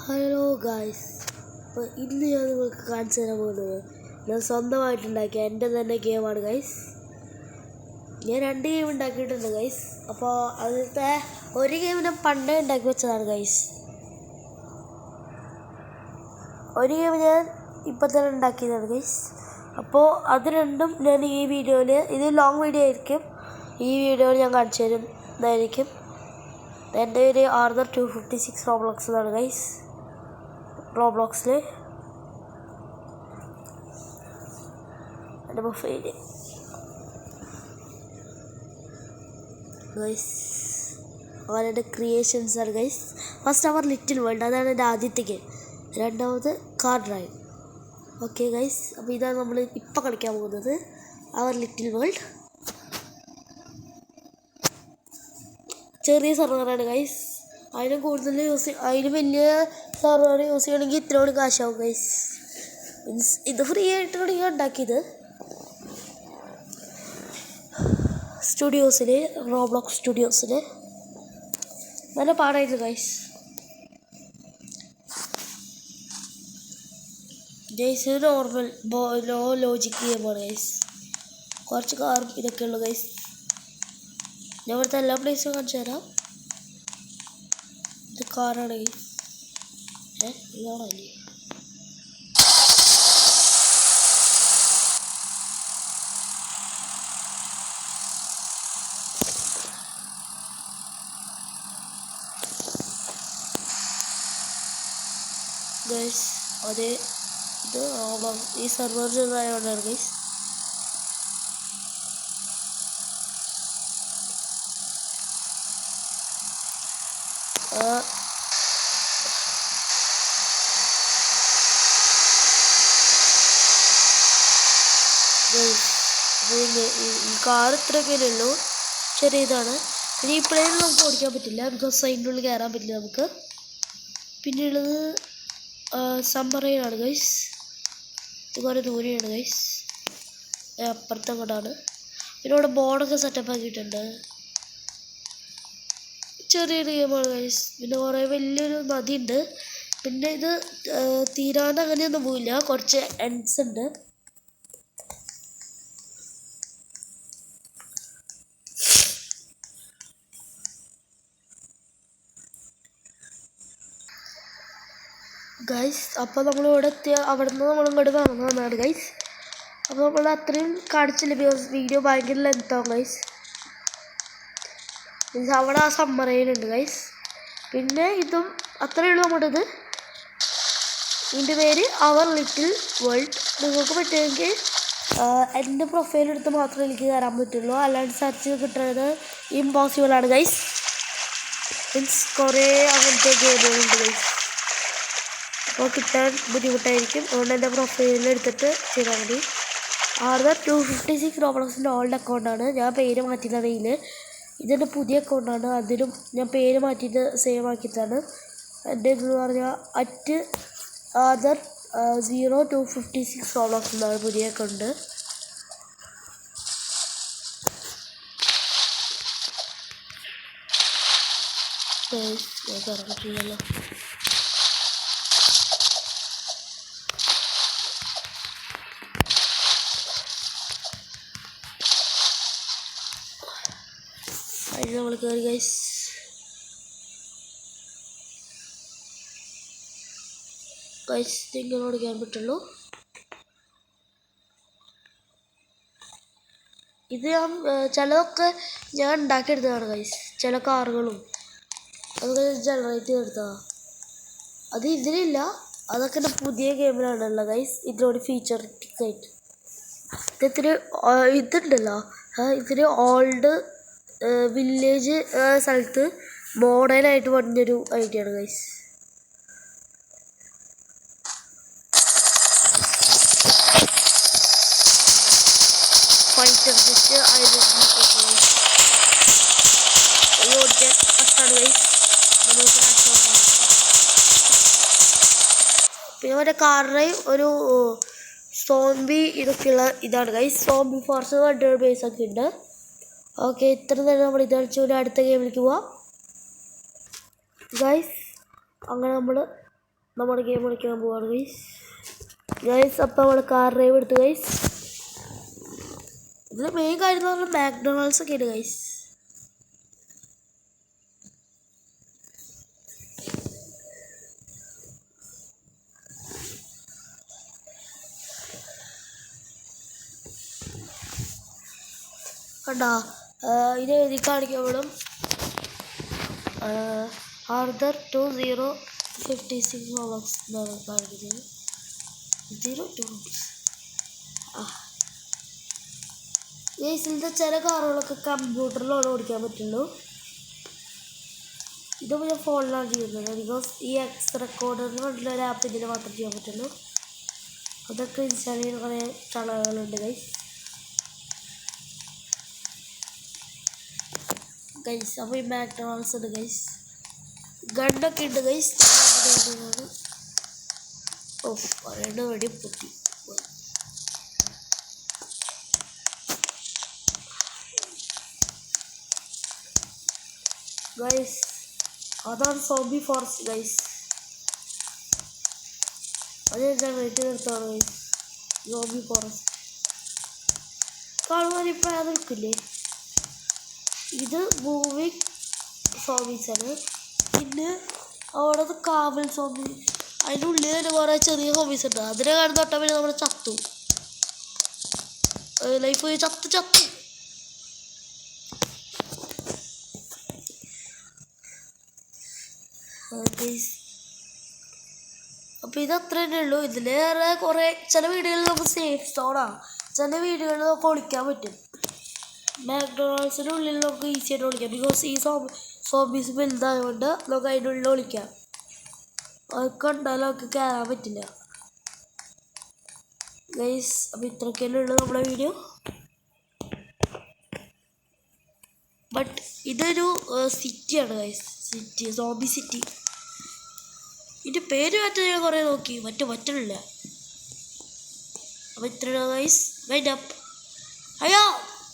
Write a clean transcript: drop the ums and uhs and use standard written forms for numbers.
Hello guys, അപ്പോൾ ഇന്ന് ഞാൻ നിങ്ങൾക്ക് കാണിച്ചു തരാൻ പോകുന്നത് ഞാൻ സ്വന്തമായിട്ടുണ്ടാക്കിയ എൻ്റെ തന്നെ ഗെയിമാണ് ഗൈസ്. ഞാൻ 2 ഗെയിം ഉണ്ടാക്കിയിട്ടുണ്ട് ഗൈസ്. അപ്പോൾ അതിലത്തെ ഒരു ഗെയിം ഞാൻ പണ്ടേ ഉണ്ടാക്കി വെച്ചതാണ് ഗൈസ്. ഒരു ഗെയിം ഞാൻ ഇപ്പം തന്നെ ഉണ്ടാക്കിയതാണ് ഗൈസ്. അപ്പോൾ അത് രണ്ടും ഞാൻ ഈ വീഡിയോയിൽ, ഇത് ലോങ് വീഡിയോ ആയിരിക്കും, ഈ വീഡിയോയിൽ ഞാൻ കാണിച്ചു തരുന്നതായിരിക്കും. എൻ്റെ പേര് ആർദർ 256 റോബ്ലോക്സ് എന്നാണ് ഗൈസ്. റോബ്ലോക്സിൽ എൻ്റെ പ്രൊഫൈല് ഗൈസ്. അങ്ങനെ എൻ്റെ ക്രിയേഷൻസ് ആണ് ഗൈസ്. ഫസ്റ്റ് അവർ ലിറ്റിൽ വേൾഡ്, അതാണ് എൻ്റെ ആദ്യത്തെ ഗെയിം. രണ്ടാമത് കാർ ഡ്രൈവ്. ഓക്കെ ഗൈസ്, അപ്പോൾ ഇതാണ് നമ്മൾ ഇപ്പം കളിക്കാൻ പോകുന്നത്, അവർ ലിറ്റിൽ വേൾഡ്. ചെറിയ സെർവറാണ് ഗൈസ്. അതിന് കൂടുതൽ അതിന് വലിയ സെർവർ യൂസ് ചെയ്യണമെങ്കിൽ ഇത്രയോട് കാശാവും ഗൈസ്. മീൻസ് ഇത് ഫ്രീ ആയിട്ടാണ് ഞാൻ ഉണ്ടാക്കിയത്. സ്റ്റുഡിയോസിൽ, റോബ്ലോക്സ് സ്റ്റുഡിയോസിൽ നല്ല പാടായിരുന്നു guys. Guys normal low logic ഗെയിമാണ് ഗൈസ്. കുറച്ച് കാറും ഇതൊക്കെ ഉള്ളു ഗൈസ്. ഞാൻ ഇവിടുത്തെ എല്ലാ പ്ലേസും കാണിച്ചു തരാം. ഇത് കാറാണ് ഗൈസ്. ഇതാണോ അല്ലേ? ഗൈസ് അതെ, ഇത് ഈ സെർവർ ചെറുതായതുകൊണ്ടാണ് ഗൈസ്. ഈ കാർ ഇത്രയൊക്കെ ഉള്ളൂ, ചെറിയ ഇതാണ്. ഇനി ഈ പ്ലെയിൻ നമുക്ക് ഓടിക്കാൻ പറ്റില്ല, ബിക്കോസ് അതിൻ്റെ ഉള്ളിൽ കയറാൻ പറ്റില്ല നമുക്ക്. പിന്നെയുള്ളത് സബ്മറൈനാണ് ഗൈസ്. ഇത് കുറേ ദൂരെയാണ് ഗൈസ്, അപ്പുറത്തങ്ങോട്ടാണ്. പിന്നെ ഇവിടെ ബോർഡൊക്കെ സെറ്റപ്പ് ആക്കിയിട്ടുണ്ട്. ചെറിയൊരു ഗെയിമാണ് ഗൈസ്. പിന്നെ കുറേ വലിയൊരു നദിയുണ്ട്. പിന്നെ ഇത് തീരാണ്ട് അങ്ങനെയൊന്നും പോയില്ല, കുറച്ച് എൻഡ്സ് ഉണ്ട്. ഗൈസ് അപ്പോൾ നമ്മളിവിടെ എത്തിയ അവിടെ നിന്ന് നമ്മളിങ്ങോട്ട് വന്നതാണ് ഗൈസ്. അപ്പോൾ നമ്മൾ അത്രയും കാണിച്ചില്ല, ബിക്കോസ് വീഡിയോ ഭയങ്കര ലെങ്താവും ഗൈസ്. മീൻസ് അവിടെ ആ സബ്മറൈനുണ്ട് ഗൈസ്. പിന്നെ ഇതും അത്രയേ ഉള്ളൂ നമ്മുടെ ഇത്. ഇതിൻ്റെ പേര് അവർ ലിറ്റിൽ വേൾഡ്. നിങ്ങൾക്ക് പറ്റുമെങ്കിൽ എൻ്റെ പ്രൊഫൈൽ എടുത്ത് മാത്രമേ എനിക്ക് കയറാൻ പറ്റുള്ളൂ, അല്ലാണ്ട് സെർച്ച് ചെയ്ത് കിട്ടുന്നത് ഇമ്പോസിബിൾ ആണ് ഗൈസ്. മീൻസ് കുറേ അങ്ങനത്തെ ഗെയിമുകളുണ്ട് ഗൈസ്. അപ്പോൾ കിട്ടാൻ ബുദ്ധിമുട്ടായിരിക്കും, അതുകൊണ്ട് എൻ്റെ പ്രൊഫൈലിൽ എടുത്തിട്ട് ചെയ്താൽ മതി. ആർദർ 256 റോബ്ലോക്സിൻ്റെ ഓൾഡ് അക്കൗണ്ടാണ്. ഞാൻ പേര് മാറ്റിയതാണ്. ഇതെൻ്റെ പുതിയ അക്കൗണ്ടാണ്, അതിലും ഞാൻ പേര് മാറ്റിയിട്ട് സേവ് ആക്കിയിട്ടാണ്. എൻ്റെ ഇതെന്ന് പറഞ്ഞാൽ @ARDHER 0256 റോബ്ലോക്സ് എന്നാണ് പുതിയ അക്കൗണ്ട്. ഞാൻ പറഞ്ഞിട്ടില്ലല്ലോ. അതിന് നമ്മൾ കയറി ഗൈസ്. ഗൈസ് ഇങ്ങനെ ഓടിക്കാൻ പറ്റുള്ളൂ. ഇത് ഞാൻ ചിലതൊക്കെ ഞാൻ ഉണ്ടാക്കിയെടുത്തതാണ് ഗൈസ്. ചില കാറുകളും അതൊക്കെ ജനറേറ്റ് ചെയ്തെടുത്തതാണ്. അത് ഇതിലില്ല, അതൊക്കെ എൻ്റെ പുതിയ ഗെയിമിലാണുള്ളത് ഗൈസ്. ഇതിനോട് ഫീച്ചറിറ്റിക്കായിട്ട് ഇതിന് ഇതുണ്ടല്ലോ, ഇതിന് ഓൾഡ് വില്ലേജ് സ്ഥലത്ത് മോഡേണായിട്ട് വന്നൊരു ഐഡിയ ആണ് ഗൈസ്. ഫൈറ്റർ ജസ്റ്റ് ഓടിക്കാൻ കഷ്ടമാണ് ഗൈസ്. പിന്നെ മറ്റേ കാറിന് ഒരു സോംബി ഇതൊക്കെയുള്ള ഇതാണ് ഗൈസ്. സോംബി ഫോർസ് വണ്ടിയുടെ ബേസൊക്കെ ഉണ്ട്. ഓക്കെ, ഇത്ര നേരം നമ്മൾ ഇത് കളിച്ചുകൊണ്ട് അടുത്ത ഗെയിമിലേക്ക് പോവാം ഗൈസ്. അങ്ങനെ നമ്മൾ നമ്മുടെ ഗെയിം കളിക്കാൻ പോവാണ് ഗൈസ്. അപ്പോൾ നമ്മൾ കാർ ഡ്രൈവ് എടുത്തു ഗൈസ്. ഇതിൽ മെയിൻ കാര്യം എന്ന് പറഞ്ഞാൽ മാക്ഡൊണാൾഡ്സ് ഒക്കെ ഉണ്ട് ഗൈസ്. കണ്ടാ ഇത് എഴുതി കാണിക്കപ്പെടും ആർദർ 2056 റോളക്സ് എന്നാണ് കാണിക്കുന്നത്. 02 റുപ്പീസ്. ഇതിലത്തെ ചില കാറുകളൊക്കെ കമ്പ്യൂട്ടറിലാണ് ഓടിക്കാൻ പറ്റുള്ളൂ. ഇതും ഞാൻ ഫോണിലാണ് ചെയ്യുന്നത്. ബിക്കോസ് ഈ എക്സ് റെക്കോർഡർ എന്ന് പറഞ്ഞിട്ടുള്ള ഒരു ആപ്പ് ഇതിൽ മാത്രം ചെയ്യാൻ പറ്റുള്ളൂ. അതൊക്കെ ഇൻസ്റ്റാൾ ചെയ്യുന്ന കുറേ ചളകളുണ്ട് ഗൈസ്. അപ്പോൾ ഈ മാക്ഡൊണാൾഡ്സ് ഉണ്ട് ഗൈസ്. ഗണ്ണൊക്കെ ഉണ്ട് ഗൈസ്. ഓ പറയേണ്ട വെടി പൊട്ടി ഗൈസ്. അതാണ് സോംബി ഫോറസ്റ്റ് ഗൈസ്. അത് ഞാൻ റേറ്റ് നിർത്താറ് ഗൈസ്. സോംബി ഫോറസ്റ്റ് കാണുവാൻ ഇപ്പം അത് നിൽക്കില്ലേ. ഇത് മൂവിങ് സോംബീസാണ്. പിന്നെ അവിടെ കാവൽ സോംബി, അതിൻ്റെ ഉള്ളിൽ തന്നെ കുറേ ചെറിയ സോംബീസ് ഉണ്ട്. അതിനെ കാണുന്ന തൊട്ടാൽ പിന്നെ നമ്മൾ ചത്തു. ലൈഫ് പോയി ചത്തു. അപ്പോൾ ഇത് അത്ര തന്നെ ഉള്ളൂ. ഇതിലേറെ കുറേ ചില വീടുകളിൽ നമുക്ക് സേഫ് സോണാണ്. ചില വീടുകളിൽ നമുക്ക് ഒളിക്കാൻ പറ്റും. മാക്ഡൊണാൾഡ്സിൻ്റെ ഉള്ളിൽ നമുക്ക് ഈസി ആയിട്ട് ഒളിക്കാം. ബിക്കോസ് ഈ സോംബീസ് വലുതായതുകൊണ്ട് നമുക്ക് അതിൻ്റെ ഉള്ളിൽ ഒളിക്കാം. അതൊക്കെ ഉണ്ടായാലും നമുക്ക് കയറാൻ പറ്റില്ല ഗൈസ്. അപ്പോൾ ഇത്രയൊക്കെയല്ലേ ഉള്ളൂ നമ്മുടെ വീഡിയോ. ബട്ട് ഇതൊരു സിറ്റിയാണ് ഗൈസ്. City, zombie city. ഇതിൻ്റെ പേര് മാറ്റാൻ ഞാൻ കുറേ നോക്കി, പറ്റണില്ല. അപ്പോൾ ഇത്രയാണ് ഗൈസ്. Wind up. അയ്യോ.